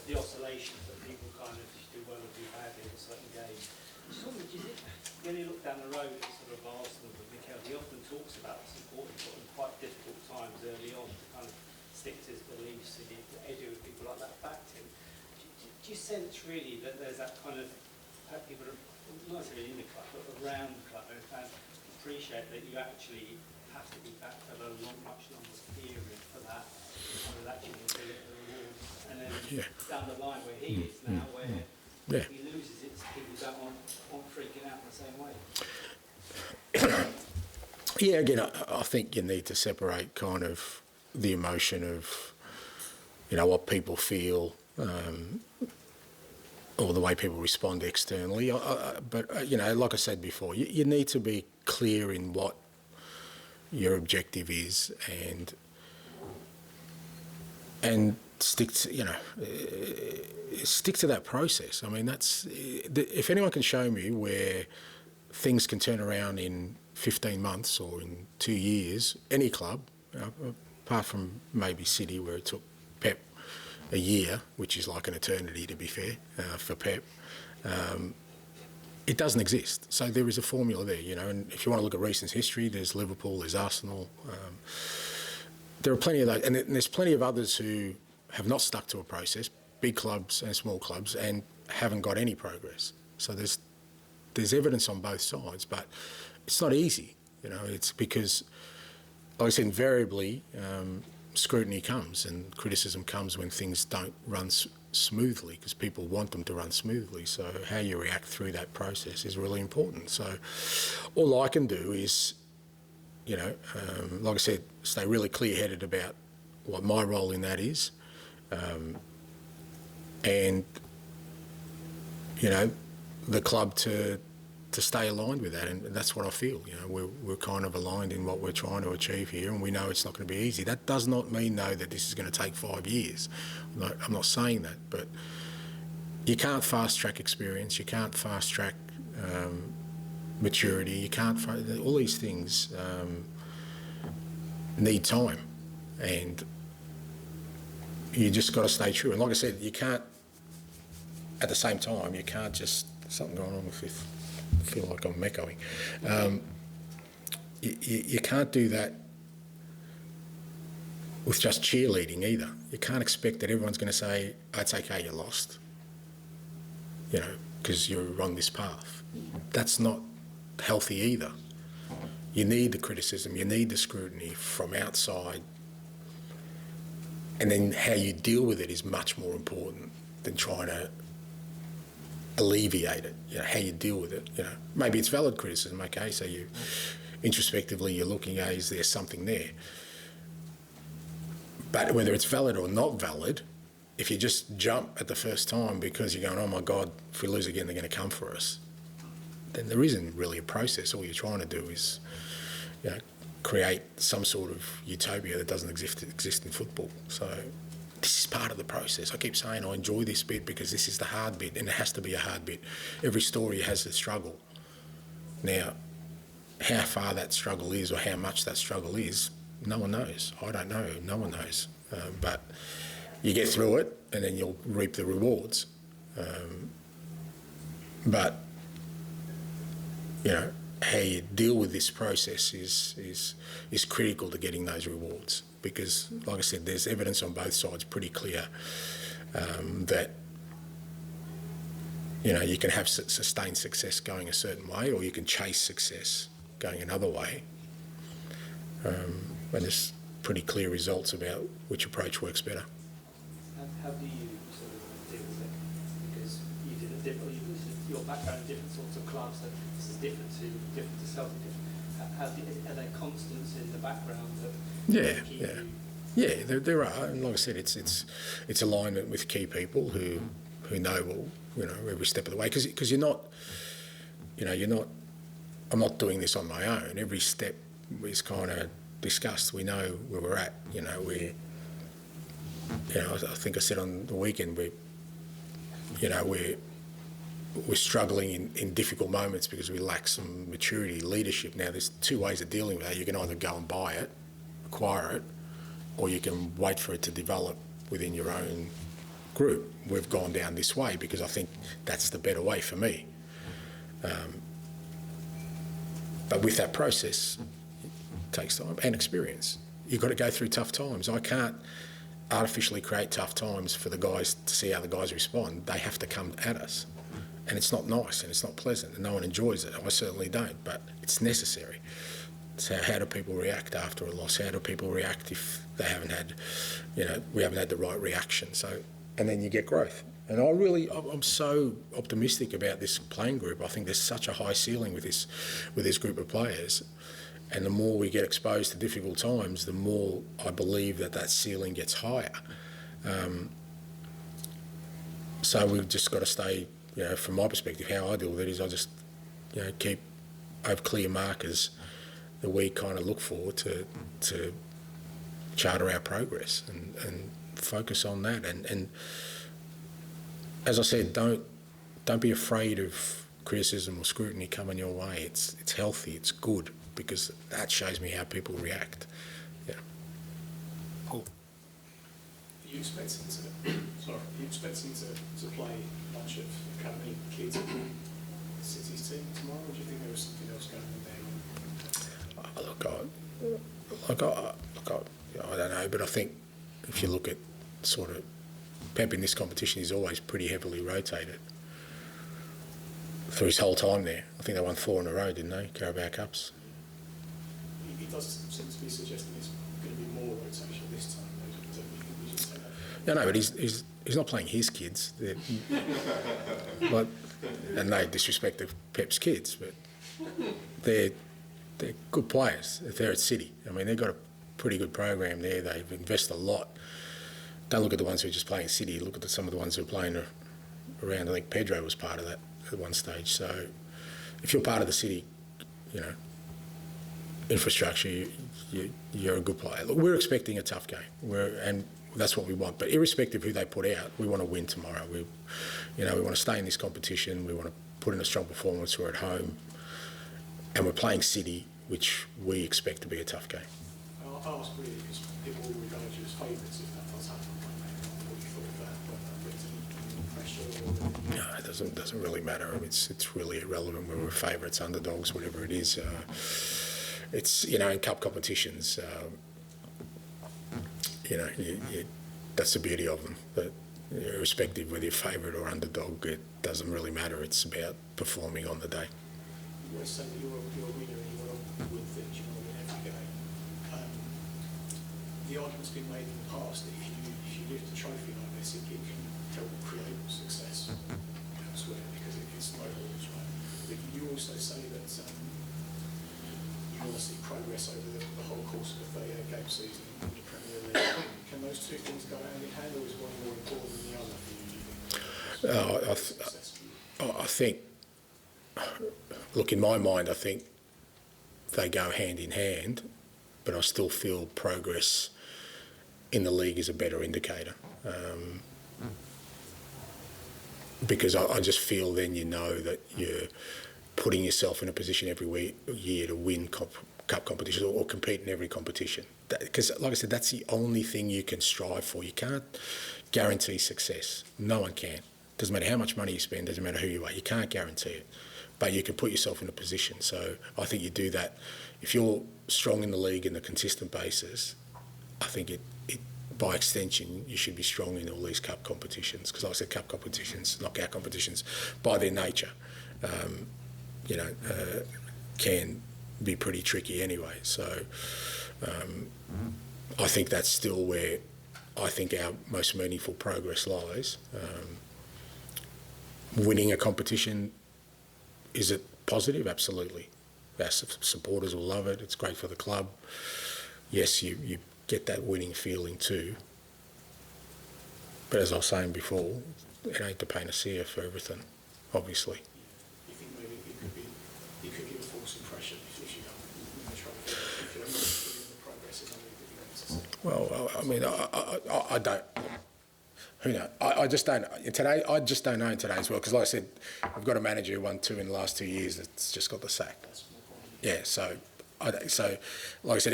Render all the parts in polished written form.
the oscillations that people kind of do well or do badly in a certain game. Just wondering, do you think, when you look down the road at sort of Arsenal with Mikel, he often talks about the support he's got in quite difficult times early on to kind of stick to his beliefs and Edu and people like that backed him. Do you sense really that there's that kind of people, not necessarily in the club, but around the club, and fans appreciate that you actually have to be back for a much longer period for that, kind of actually be at the rewards, and then down the line where he is now, where he loses it, people aren't freaking out in the same way. Yeah, again, I think you need to separate kind of the emotion of, what people feel, or the way people respond externally. But, like I said before, you need to be clear in what your objective is and stick to, stick to that process. I mean, that's, if anyone can show me where things can turn around in 15 months or in 2 years, any club, apart from maybe City where it took Pep a year, which is like an eternity to be fair, for Pep, it doesn't exist. So there is a formula there, and if you want to look at recent history, there's Liverpool, there's Arsenal, there are plenty of those, and there's plenty of others who have not stuck to a process, big clubs and small clubs, and haven't got any progress. So there's evidence on both sides, but it's not easy, it's because, like I said, invariably, scrutiny comes and criticism comes when things don't run smoothly, because people want them to run smoothly. So how you react through that process is really important. So all I can do is, like I said, stay really clear-headed about what my role in that is, and, the club to stay aligned with that, and that's what I feel. We're kind of aligned in what we're trying to achieve here, and we know it's not going to be easy. That does not mean, though, that this is going to take 5 years. I'm not saying that, but you can't fast-track experience, you can't fast-track maturity, you can't, all these things need time, and you just got to stay true. And like I said, you can't, at the same time, you can't just, something going on with this, I feel like I'm echoing. You can't do that with just cheerleading either. You can't expect that everyone's going to say, it's okay, you lost, because you're on this path. That's not healthy either. You need the criticism, you need the scrutiny from outside, and then how you deal with it is much more important than trying to alleviate it, how you deal with it. Maybe it's valid criticism, okay, so you introspectively you're looking at, is there something there? But whether it's valid or not valid, if you just jump at the first time because you're going, oh my God, if we lose again, they're going to come for us, then there isn't really a process. All you're trying to do is, create some sort of utopia that doesn't exist in football. So this is part of the process. I keep saying I enjoy this bit because this is the hard bit, and it has to be a hard bit. Every story has a struggle. Now, how far that struggle is or how much that struggle is, no one knows. I don't know. No one knows. But you get through it, and then you'll reap the rewards. But how you deal with this process is critical to getting those rewards, because, like I said, there's evidence on both sides pretty clear that you can have sustained success going a certain way, or you can chase success going another way, and there's pretty clear results about which approach works better. How do you sort of deal with it? Because you did your background in different sorts of clubs, so this is different to Celtic. Are there constants in the background that keep you? Yeah, there are, and like I said, it's alignment with key people who know, every step of the way, because you're not, I'm not doing this on my own. Every step is kind of discussed. We know where we're at. I think I said on the weekend we're struggling in difficult moments because we lack some maturity, leadership. Now, there's two ways of dealing with that. You can either go and buy it, acquire it, or you can wait for it to develop within your own group, we've gone down this way because I think that's the better way for me. But with that process, it takes time and experience. You've got to go through tough times. I can't artificially create tough times for the guys to see how the guys respond. They have to come at us. And it's not nice and it's not pleasant and no one enjoys it. I certainly don't, but it's necessary. So how do people react after a loss? How do people react if they haven't had, we haven't had the right reaction? So, and then you get growth. And I'm so optimistic about this playing group. I think there's such a high ceiling with this group of players. And the more we get exposed to difficult times, the more I believe that ceiling gets higher. So we've just got to stay, from my perspective, how I deal with it is I just, have clear markers that we kind of look for to charter our progress and focus on that. And as I said, don't be afraid of criticism or scrutiny coming your way. It's healthy, it's good, because that shows me how people react. Yeah. Paul, are you expecting to play a bunch of academy kids in City's team tomorrow, or do you think there was something else going on there? I don't know, but I think if you look at sort of Pep in this competition, he's always pretty heavily rotated through his whole time there. I think they won 4 in a row, didn't they? Carabao Cups. He does seem to be suggesting there's going to be more rotation this time. Don't you think we should say that? No, but he's not playing his kids. And no disrespect to Pep's kids, but they're good players. They're at City. I mean, they've got a pretty good program there. They've invested a lot. Don't look at the ones who are just playing City. Look at some of the ones who are playing around. I think Pedro was part of that at one stage. So if you're part of the City, infrastructure, you're a good player. Look, we're expecting a tough game, and that's what we want. But irrespective of who they put out, we want to win tomorrow. We want to stay in this competition. We want to put in a strong performance. We're at home, and we're playing City, which we expect to be a tough game. I'll ask really because people will regard you as favourites if that does happen. What you thought of that? Whether that brings any pressure or... No, it doesn't really matter. I mean, it's really irrelevant whether we're favourites, underdogs, whatever it is. It's, in cup competitions, that's the beauty of them. That irrespective whether you're favourite or underdog, it doesn't really matter. It's about performing on the day. You always say that you're a winner and you want to win things, you want to win every game. The argument's been made in the past that if you lift a trophy like this, it can help create success elsewhere because it snowballs, right? But you also say that you want to see progress over the whole course of the 38-game season in the Premier League. Can those two things go hand in hand, or is one more important than the other for you, do you think? I think, look, in my mind, I think they go hand in hand, but I still feel progress in the league is a better indicator. Because I just feel then that you're putting yourself in a position every year to win cup competitions or compete in every competition. Because, like I said, that's the only thing you can strive for. You can't guarantee success. No one can. Doesn't matter how much money you spend, doesn't matter who you are. You can't guarantee it. But you can put yourself in a position. So I think you do that. If you're strong in the league on a consistent basis, I think it by extension, you should be strong in all these cup competitions. Because like I said, cup competitions, knockout competitions, by their nature, can be pretty tricky anyway. So I think that's still where I think our most meaningful progress lies. Winning a competition, is it positive? Absolutely. Our supporters will love it. It's great for the club. Yes, you get that winning feeling too. But as I was saying before, it ain't the panacea for everything, obviously. You think maybe it could give a false impression if you don't win the trophy, if you're not the progress is only that you're going to see? Well, I mean, I don't. Who knows? I just don't. Today, I just don't know today as well. Because, like I said, I've got a manager who won 2 in the last 2 years. That's just got the sack. Yeah. So, like I said,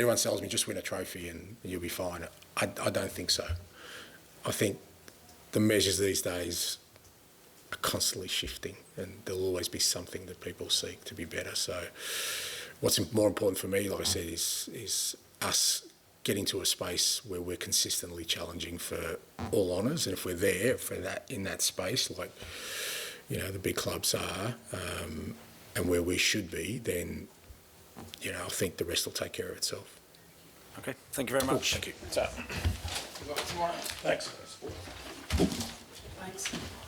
everyone tells me just win a trophy and you'll be fine. I don't think so. I think the measures these days are constantly shifting, and there'll always be something that people seek to be better. So what's more important for me, like I said, is us getting to a space where we're consistently challenging for all honours, and if we're there for that, in that space, like, you know, the big clubs are, and where we should be, then, you know, I think the rest will take care of itself. Okay, thank you very much. Thank you. So, Good luck tomorrow. thanks. Thanks.